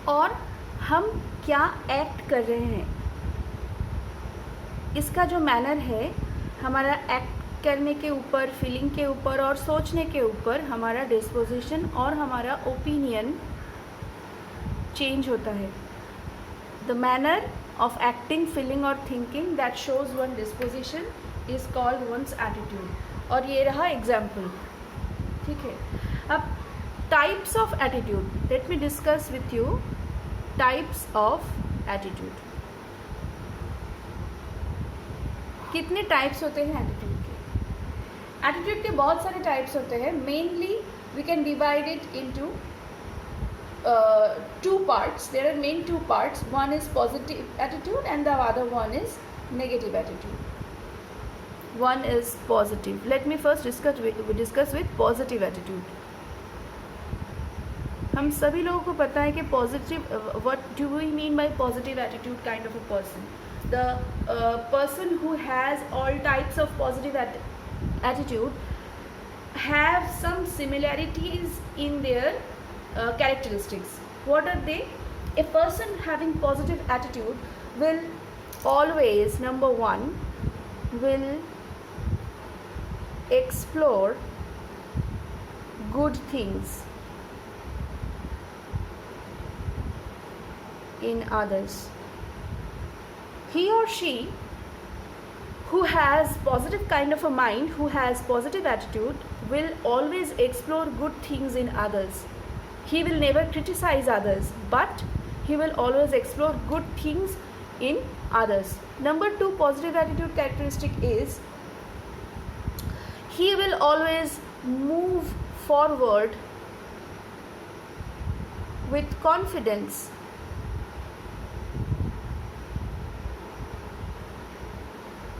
और हम क्या एक्ट कर रहे हैं, इसका जो मैनर है हमारा एक्ट करने के ऊपर, फीलिंग के ऊपर और सोचने के ऊपर हमारा डिस्पोजिशन और हमारा ओपिनियन चेंज होता है. The manner of acting, feeling और thinking that shows one disposition is called one's attitude. और ये रहा एग्जाम्पल. ठीक है. अब types of attitude, let me discuss with you types of attitude. कितने टाइप्स होते हैं एटीट्यूड के? एटीट्यूड के बहुत सारे टाइप्स होते हैं. Mainly we can divide it into two parts. There are main two parts. One is positive attitude and the other one is negative attitude. One is positive. Let me first discuss with positive attitude. हम सभी लोगों को पता है कि positive, what do we mean by positive attitude kind of a person? The person who has all types of positive attitude have some similarities in their characteristics. What are they? A person having positive attitude will always, number one, will explore good things in others. He or she who has positive kind of a mind, who has positive attitude, will always explore good things in others. He will never criticize others, but he will always explore good things in others. Number two positive attitude characteristic is he will always move forward with confidence.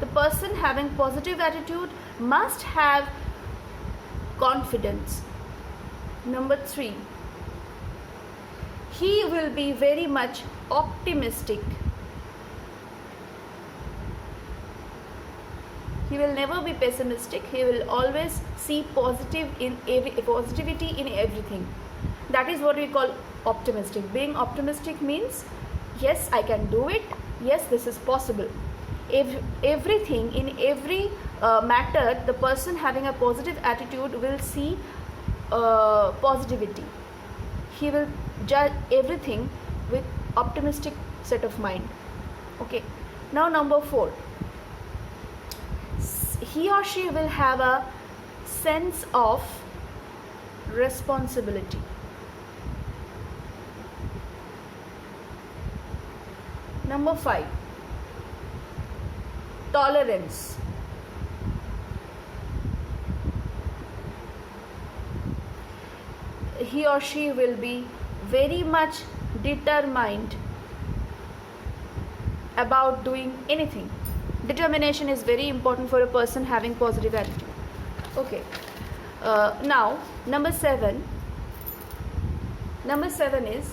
The person having positive attitude must have confidence. Number three, he will be very much optimistic. He will never be pessimistic. He will always see positivity in everything. That is what we call optimistic. Being optimistic means, yes, I can do it. Yes, this is possible. Everything, in every matter, the person having a positive attitude will see positivity. He will judge everything with optimistic set of mind. Okay. Now number four, he or she will have a sense of responsibility. Number five, tolerance. He or she will be very much determined about doing anything. Determination is very important for a person having positive attitude. Okay. Now number seven is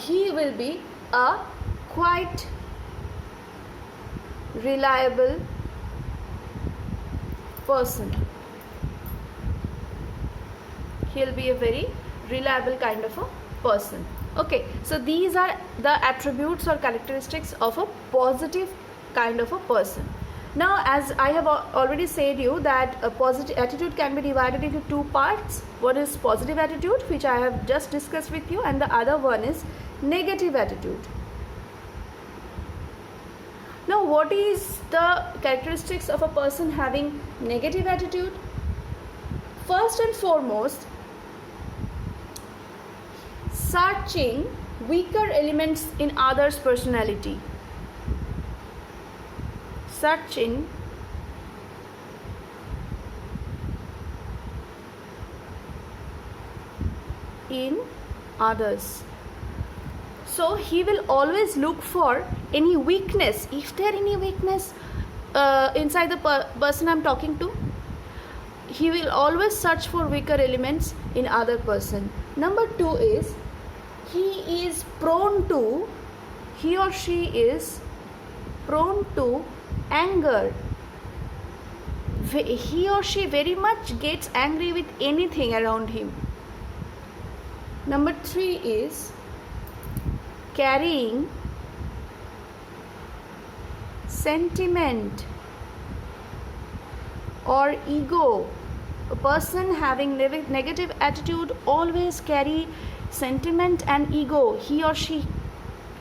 he will be a quite reliable person. He'll be a very reliable kind of a person. Okay, so these are the attributes or characteristics of a positive kind of a person. Now, as I have already said you that a positive attitude can be divided into two parts. One is positive attitude, which I have just discussed with you, and the other one is negative attitude. Now, what is the characteristics of a person having negative attitude? First and foremost, searching weaker elements in others' personality. Searching in others. So he will always look for any weakness. If there any weakness inside the person I'm talking to, he will always search for weaker elements in other person. Number two is he or she is prone to anger. He or she very much gets angry with anything around him. Number three is carrying sentiment or ego. A person having negative attitude always carry sentiment and ego. He or she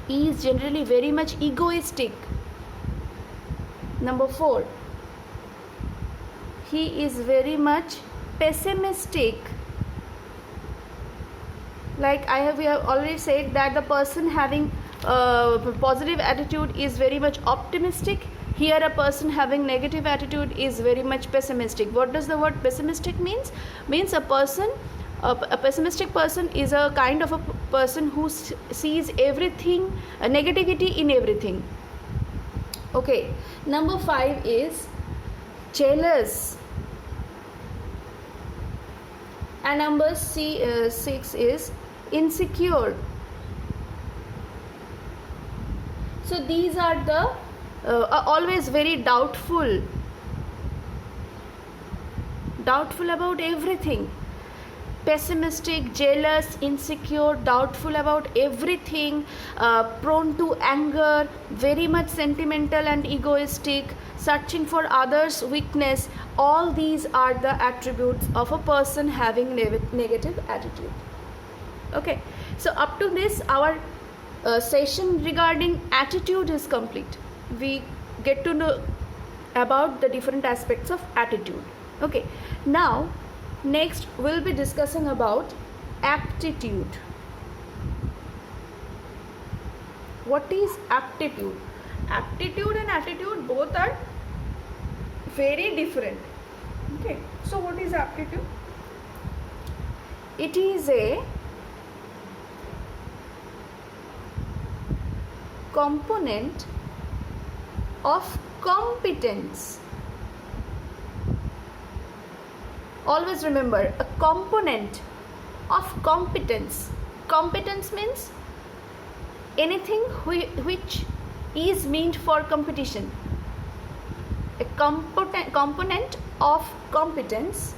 is generally very much egoistic. Number 4, he is very much pessimistic. Like we have already said that the person having positive attitude is very much optimistic. Here a person having negative attitude is very much pessimistic. What does the word pessimistic means? Means a pessimistic person is a kind of a person who sees everything, negativity in everything. Okay, number 5 is jealous, and number 6 is insecure. So these are the always very doubtful about everything. Pessimistic, jealous, insecure, doubtful about everything, prone to anger, very much sentimental and egoistic, searching for others' weakness. All these are the attributes of a person having negative attitude. Okay, so up to this our session regarding attitude is complete. We get to know about the different aspects of attitude. Okay, now next we'll be discussing about aptitude. What is aptitude? Aptitude and attitude both are very different. Okay, so what is aptitude? It is a component of competence. Always remember, a component of competence. Competence means anything which is meant for competition. A component of competence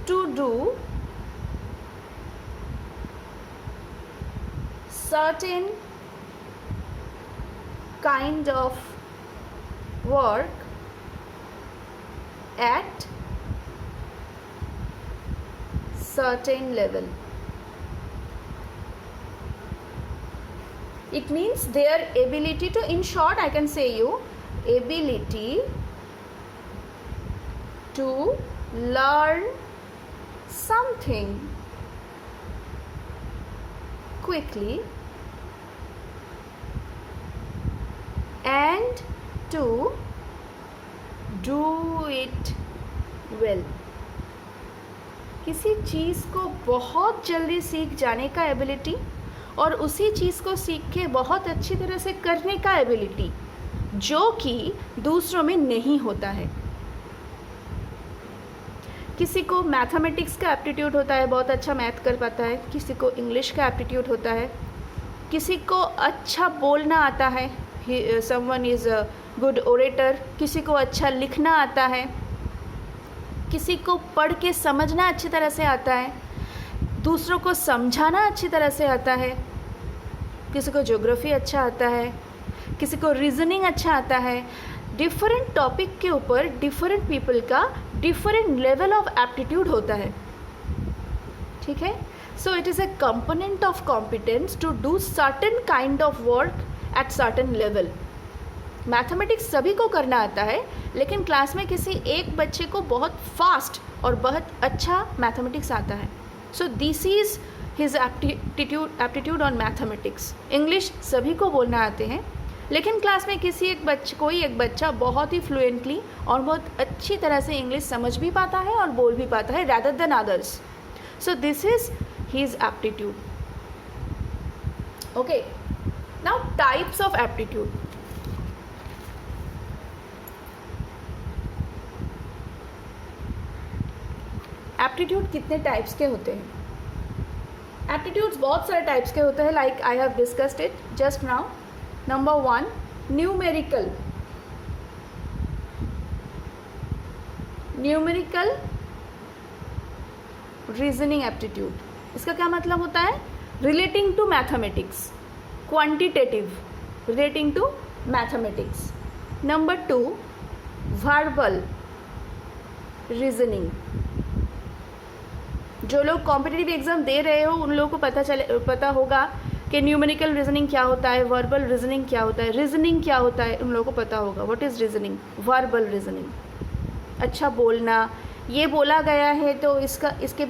to do certain kind of work at certain level. It means their ability to, in short I can say you, ability to learn something quickly and to do it well. किसी चीज़ को बहुत जल्दी सीख जाने का ability और उसी चीज़ को सीख के बहुत अच्छी तरह से करने का एबिलिटी, जो कि दूसरों में नहीं होता है. किसी को मैथमेटिक्स का एप्टीट्यूड होता है, बहुत अच्छा मैथ कर पाता है. किसी को इंग्लिश का एप्टीट्यूड होता है. किसी को अच्छा बोलना आता है, someone is a good orator. किसी को अच्छा लिखना आता है. किसी को पढ़ के समझना अच्छी तरह से आता है. दूसरों को समझाना अच्छी तरह से आता है. किसी को ज्योग्राफी अच्छा आता है. किसी को रीजनिंग अच्छा आता है. डिफरेंट टॉपिक के ऊपर डिफरेंट पीपल का डिफरेंट लेवल ऑफ एप्टीट्यूड होता है. ठीक है. So it is a component of competence to do certain kind of work at certain level. Mathematics सभी को करना आता है, लेकिन क्लास में किसी एक बच्चे को बहुत फास्ट और बहुत अच्छा मैथमेटिक्स आता है. So this is his aptitude on mathematics. English सभी को बोलना आते हैं, लेकिन क्लास में कोई एक बच्चा बहुत ही फ्लुएंटली और बहुत अच्छी तरह से इंग्लिश समझ भी पाता है और बोल भी पाता है rather than others. So this is his aptitude. Okay, now types of aptitude. Aptitude कितने टाइप्स के होते हैं? एप्टीट्यूड्स बहुत सारे टाइप्स के होते हैं, like I have discussed it just now. Number 1, numerical. Numerical reasoning aptitude. इसका क्या मतलब होता है? Relating to mathematics. quantitative relating to mathematics. Number 2, verbal reasoning. जो लोग कॉम्पिटिटिव एग्ज़ाम दे रहे हो उन लोगों को पता होगा कि न्यूमेरिकल रीजनिंग क्या होता है, वर्बल रीजनिंग क्या होता है, रीजनिंग क्या होता है, उन लोगों को पता होगा. What is reasoning? Verbal reasoning. अच्छा बोलना, ये बोला गया है तो इसके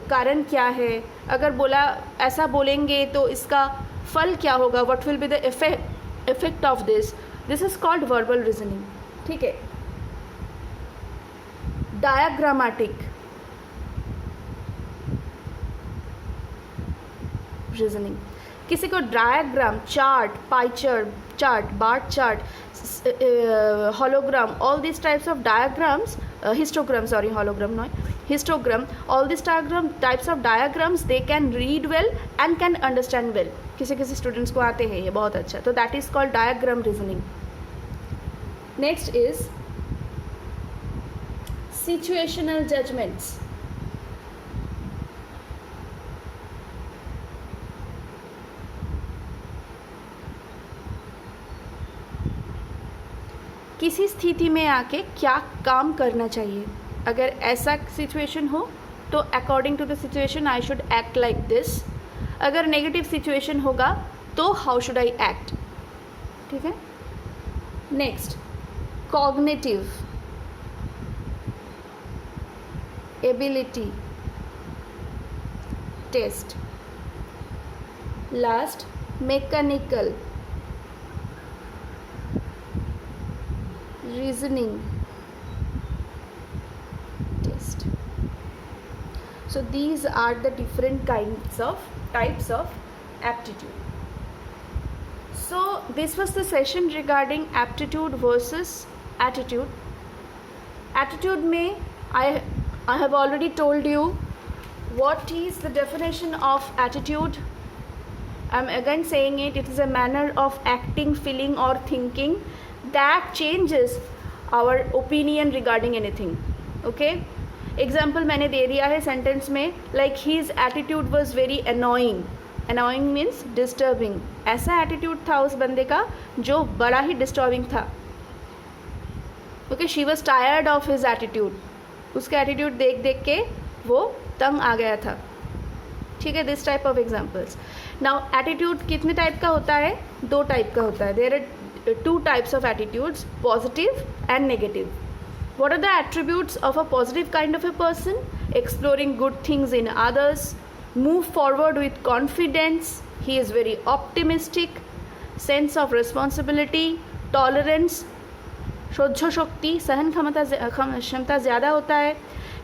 कारण क्या है, अगर बोला ऐसा बोलेंगे तो इसका फल क्या होगा, what will be the effect of this is called verbal reasoning. ठीक है. Diagrammatic reasoning. किसी को diagram, chart, pie chart, bar chart, hologram, all these types of diagrams, histogram, sorry, hologram no, histogram, all these types of diagrams they can read well and can understand well. किसी students को आते हैं ये बहुत अच्छा. तो that is called diagram reasoning. Next is situational judgments. किसी स्थिति में आके क्या काम करना चाहिए. अगर ऐसा सिचुएशन हो तो according to the situation I should act like this. अगर नेगेटिव सिचुएशन होगा तो हाउ शुड आई एक्ट. ठीक है. Next, cognitive ability test. Last, mechanical reasoning test. So these are the different types of aptitude. So this was the session regarding aptitude versus attitude. Attitude में I have already told you what is the definition of attitude. I'm again saying it is a manner of acting, feeling or thinking that changes our opinion regarding anything. Okay, example मैंने दे दिया है sentence में, like his attitude was very annoying. Annoying means disturbing. ऐसा attitude था उस बंदे का जो बड़ा ही disturbing था. Okay, she was tired of his attitude. उसका attitude देख देख के वो तंग आ गया था. ठीक है. This type of examples. Now attitude कितने टाइप का होता है? 2 टाइप का होता है. There are 2 types of attitudes, positive and negative. What are the attributes of a positive kind of a person? Exploring good things in others, move forward with confidence, he is very optimistic, sense of responsibility, tolerance, सोझो शक्ति, सहन क्षमता ज़्यादा होता है.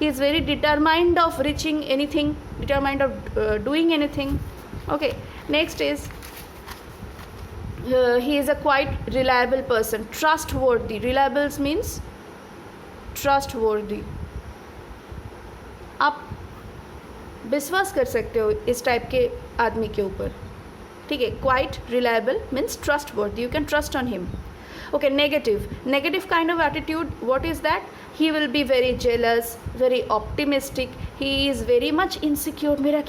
He is very determined of reaching anything, determined of doing anything. Okay, next is he is a quite reliable person. Trustworthy. Reliable means trustworthy. आप विश्वास कर सकते हो इस टाइप के आदमी के ऊपर. ठीक है. Quite reliable means trustworthy. You can trust on him. Okay. Negative kind of attitude. What is that? He will be very jealous, very optimistic, he is very much insecure. मेरा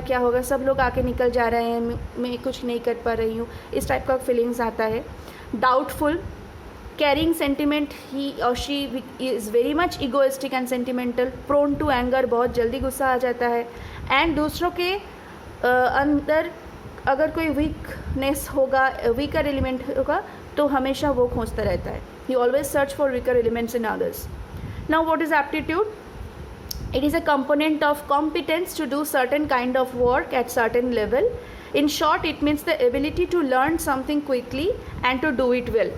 क्या होगा, सब लोग आके निकल जा रहे हैं, मैं कुछ नहीं कर पा रही हूँ. इस टाइप का फीलिंग्स आता है. डाउटफुल, कैरिंग सेंटिमेंट, ही और she is very much egoistic and sentimental. Prone to anger, बहुत जल्दी गुस्सा आ जाता है. एंड दूसरों के अंदर अगर कोई वीकनेस होगा, वीकर एलिमेंट होगा तो हमेशा वो खोजता रहता है. ही always search for weaker elements in others. Now what is aptitude? It is a component of competence to do certain kind of work at certain level. In short, it means the ability to learn something quickly and to do it well.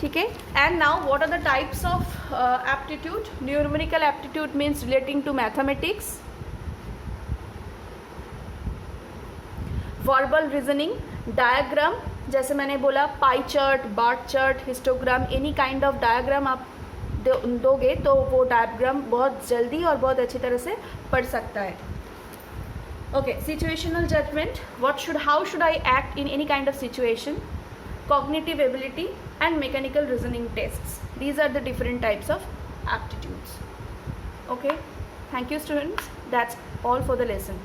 ठीक है. And now what are the types of aptitude? Numerical aptitude means relating to mathematics. Verbal reasoning, diagram, जैसे मैंने बोला pie chart, bar chart, histogram, any kind of diagram आप दोगे तो वो diagram बहुत जल्दी और बहुत अच्छी तरह से पढ़ सकता है. Okay. Situational judgment. How should I act in any kind of situation. Cognitive ability and mechanical reasoning tests. These are the different types of aptitudes. Okay. Thank you students. That's all for the lesson.